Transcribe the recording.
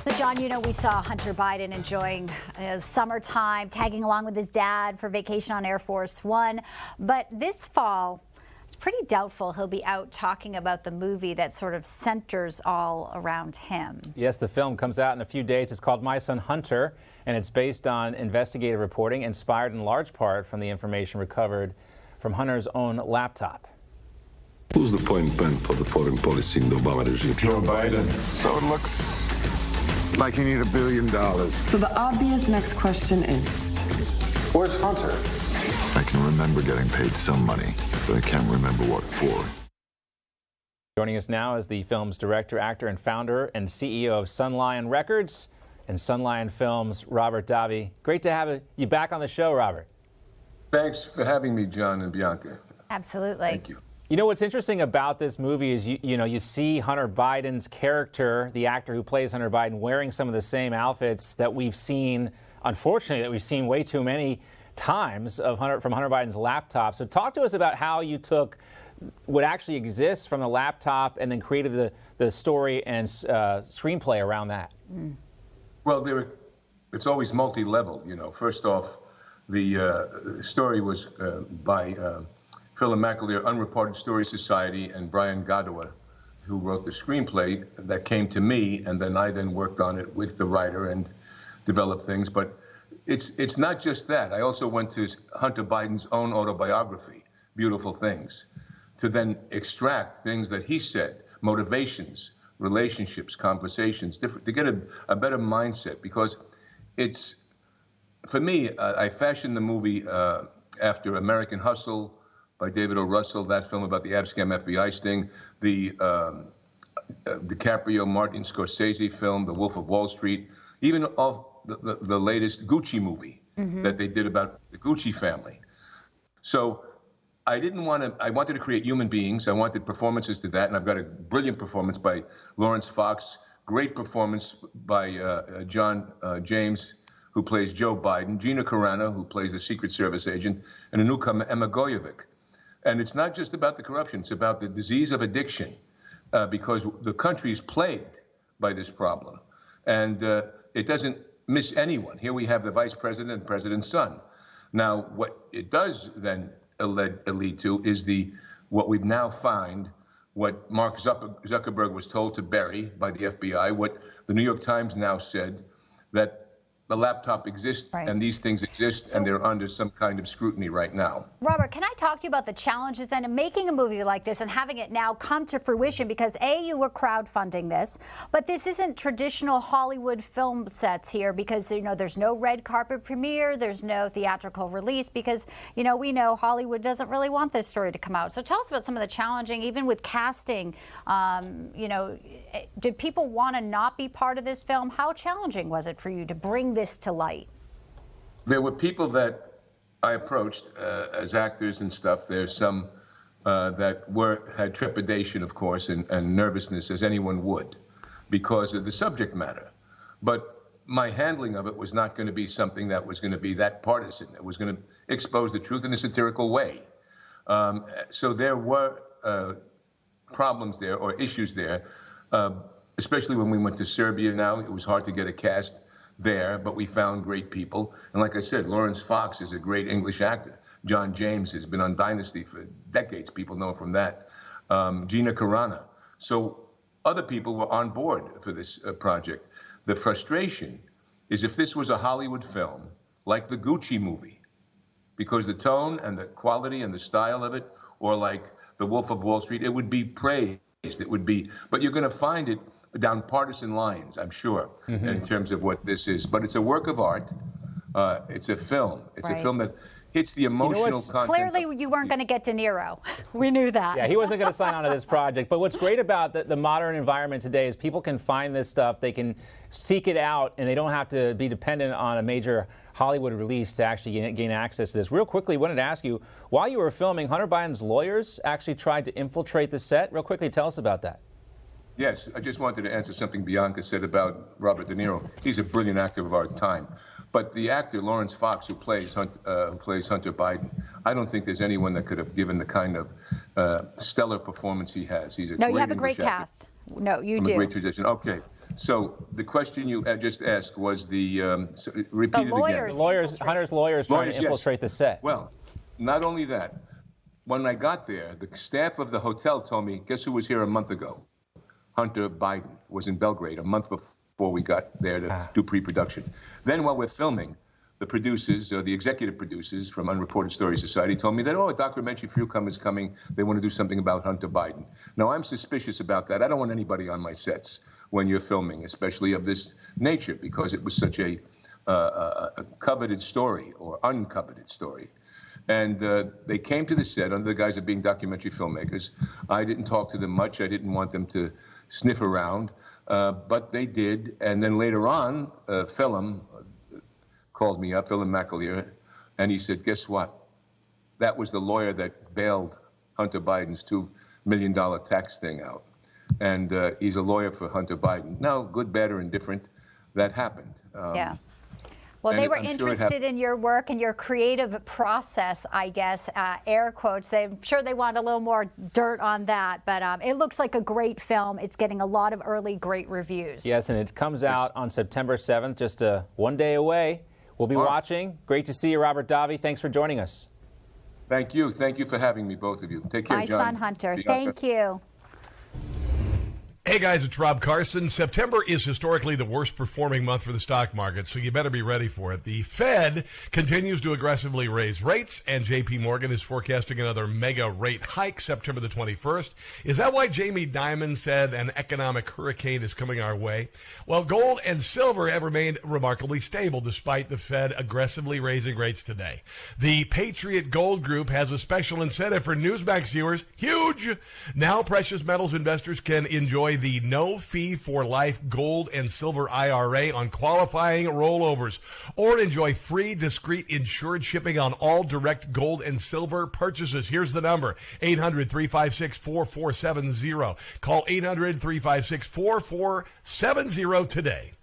So John, you know, we saw Hunter Biden enjoying his summertime, tagging along with his dad for vacation on Air Force One. But this fall, it's pretty doubtful he'll be out talking about the movie that sort of centers all around him. Yes, the film comes out in a few days. It's called My Son Hunter, and it's based on investigative reporting, inspired in large part from the information recovered from Hunter's own laptop. Who's the point man for the foreign policy in the Obama regime? Joe Biden. So it looks like you need $1 billion. So the obvious next question is, Where's Hunter? I can remember getting paid some money, but I can't remember what for. Joining us now is the film's director, actor, and founder and CEO of Sunlion Records and Sunlion Films, Robert Davi. Great to have you back on the show, Robert. Thanks for having me, John and Bianca. Absolutely. Thank you. You know, what's interesting about this movie is, you see Hunter Biden's character, the actor who plays Hunter Biden, wearing some of the same outfits that we've seen, unfortunately, that we've seen way too many times from Hunter Biden's laptop. So talk to us about how you took what actually exists from the laptop and then created the story and screenplay around that. Well, it's always multi-level, you know. First off, the story was by Phil and McAleer, Unreported Story Society, and Brian Godowa, who wrote the screenplay that came to me, and then I worked on it with the writer and developed things. But it's not just that. I also went to Hunter Biden's own autobiography, Beautiful Things, to then extract things that he said, motivations, relationships, conversations, different, to get a better mindset. Because it's, for me, I fashioned the movie after American Hustle by David O. Russell, that film about the Abscam FBI sting, the DiCaprio, Martin Scorsese film, The Wolf of Wall Street, even of the latest Gucci movie that they did about the Gucci family. So I wanted to create human beings. I wanted performances to that, and I've got a brilliant performance by Lawrence Fox, great performance by John James, who plays Joe Biden, Gina Carano, who plays the Secret Service agent, and a newcomer, Emma Goyevic. And it's not just about the corruption, it's about the disease of addiction, because the country is plagued by this problem. And it doesn't miss anyone. Here we have the vice president and president's son. Now, what it does then lead to is what we've now found, what Mark Zuckerberg was told to bury by the FBI, what the New York Times now said, that the laptop exists, right, and these things exist, and they're under some kind of scrutiny right now. Robert, can I talk to you about the challenges then of making a movie like this and having it now come to fruition? Because you were crowdfunding this, but this isn't traditional Hollywood film sets here, because there's no red carpet premiere, there's no theatrical release, because we know Hollywood doesn't really want this story to come out. So tell us about some of the challenging, even with casting. Did people want to not be part of this film? How challenging was it for you to bring this to light? There were people that I approached as actors and stuff. There's some that had trepidation, of course, and nervousness, as anyone would, because of the subject matter. But my handling of it was not going to be something that was going to be that partisan. It was going to expose the truth in a satirical way. So there were problems there, or issues there, especially when we went to Serbia now. It was hard to get a cast there, but we found great people. And like I said, Lawrence Fox is a great English actor. John James has been on Dynasty for decades. People know him from that. Gina Carano. So other people were on board for this project. The frustration is if this was a Hollywood film, like the Gucci movie, because the tone and the quality and the style of it, or like The Wolf of Wall Street, it would be praised. It would be, but you're going to find it down partisan lines, I'm sure, in terms of what this is. But it's a work of art. It's a film. It's a film that hits the emotional content. Clearly, you weren't going to get De Niro. We knew that. Yeah, he wasn't going to sign on to this project. But what's great about the modern environment today is people can find this stuff. They can seek it out, and they don't have to be dependent on a major Hollywood release to actually gain access to this. Real quickly, I wanted to ask you, while you were filming, Hunter Biden's lawyers actually tried to infiltrate the set. Real quickly, tell us about that. Yes, I just wanted to answer something Bianca said about Robert De Niro. He's a brilliant actor of our time. But the actor, Lawrence Fox, who plays Hunter Biden, I don't think there's anyone that could have given the kind of stellar performance he has. He's a No, you have a great cast. No, you do. From a great tradition. Okay. So the question you just asked was repeat it again. Hunter's lawyers trying to Yes. infiltrate the set. Well, not only that, when I got there, the staff of the hotel told me, guess who was here a month ago? Hunter Biden was in Belgrade a month before we got there to do pre-production. Then while we're filming, the producers, or the executive producers from Unreported Story Society told me that, a documentary for you is coming. They want to do something about Hunter Biden. Now, I'm suspicious about that. I don't want anybody on my sets when you're filming, especially of this nature, because it was such a coveted story or uncoveted story. And they came to the set under the guise of being documentary filmmakers. I didn't talk to them much. I didn't want them to sniff around, but they did. And then later on, Film called me up, Film McAleer, and he said, guess what? That was the lawyer that bailed Hunter Biden's $2 million tax thing out. And he's a lawyer for Hunter Biden. Now, good, bad, or indifferent, that happened. Yeah. Well, they were interested in your work and your creative process, I guess, air quotes. I'm sure they want a little more dirt on that, but it looks like a great film. It's getting a lot of early great reviews. Yes, and it comes out on September 7th, just one day away. We'll be watching. Great to see you, Robert Davi. Thanks for joining us. Thank you. Thank you for having me, both of you. Take care, John. My son, Hunter. Thank you. Hey guys, it's Rob Carson. September is historically the worst performing month for the stock market, so you better be ready for it. The Fed continues to aggressively raise rates, and JP Morgan is forecasting another mega rate hike September the 21st. Is that why Jamie Dimon said an economic hurricane is coming our way? Well, gold and silver have remained remarkably stable despite the Fed aggressively raising rates today. The Patriot Gold Group has a special incentive for Newsmax viewers. Huge! Now precious metals investors can enjoy the no-fee for life gold and silver IRA on qualifying rollovers, or enjoy free, discreet, insured shipping on all direct gold and silver purchases. Here's the number, 800-356-4470. Call 800-356-4470 today.